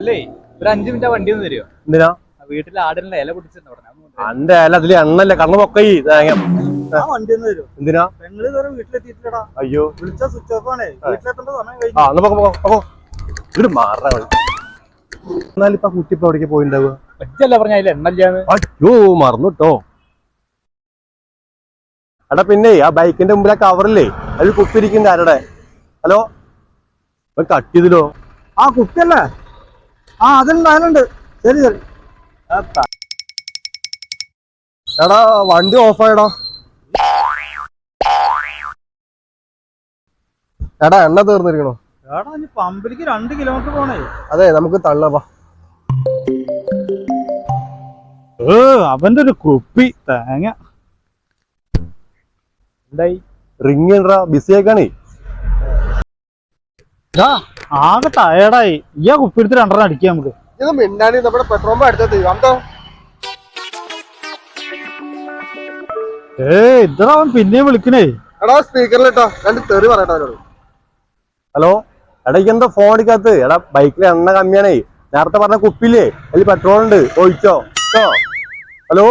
അല്ലേ ഒരു 5 മിനിറ്റ് വണ്ടി ഒന്ന് തരുമോ? എന്തിനാ? വീട്ടിൽ ആടിനുള്ള ഇല പൊട്ടിച്ചിട്ടുണ്ട്. അന്റെ ഇല അതില് എണ്ണല്ലേ കണ്ണു പൊക്കൈ തേങ്ങ. വണ്ടി ഒന്ന് തരുമോ? എന്തിനാ? പെങ്ങള് ഇതുവരെ വീട്ടിലെത്തിയിട്ടില്ലടാ. അയ്യോ വിളിച്ചാ സ്വിച്ച് ഓഫ് ആണ്. വീട്ടിലെത്തേണ്ട സമയം കഴിഞ്ഞു. മാറാ എന്നാലിപ്പ കുട്ടി ഇപ്പൊ എവിടേക്ക് പോയിണ്ടാവുക? ഒറ്റല്ല പറഞ്ഞ അതിൽ എണ്ണല്ലാന്ന്. അയ്യോ മറന്നുട്ടോ. എടാ പിന്നെ ആ ബൈക്കിന്റെ മുമ്പിലെ കവറില്ലേ അതിൽ കുപ്പിരിക്കുന്നുണ്ട് ആരുടെ? ഹലോ കട്ട് ചെയ്തില്ലോ. ആ കുപ്പിയല്ലേ? ആ അതുണ്ട്. ശരി ശരി. എടാ വണ്ടി ഓഫായടാ. എടാ എണ്ണ തീർന്നിരിക്കണോ? എടാ ഇനി പമ്പിലേക്ക് 2 കിലോമീറ്റർ പോണേ. അതെ നമുക്ക് തള്ളവാ. അവന്റെ ഒരു കുപ്പി തേങ്ങ എന്തായി? റിങ് ബിസി ആയിക്കാണേ. ആകെ ടയർഡായി. ഈ കുപ്പി എടുത്ത് 2 അടിക്കാം നമുക്ക്. ഇത് മിണ്ടാനി നമ്മുടെ പെട്രോൾ പമ്പ് അടുത്തത് അന്തോ. ഇതാ അവൻ പിന്നെയും വിളിക്കണേ. എടാ സ്പീക്കറിലിട്ടോ 2 തെറി പറയട്ടെ അവരോട്. ഹലോ എടാ എന്താ ഫോൺ എടുക്കാത്ത? എടാ ബൈക്കിൽ എണ്ണ കമ്മിയാണേ. നേരത്തെ പറഞ്ഞ കുപ്പിയില്ലേ അതിൽ പെട്രോൾ ഉണ്ട്, ഒഴിച്ചോ. ഹലോ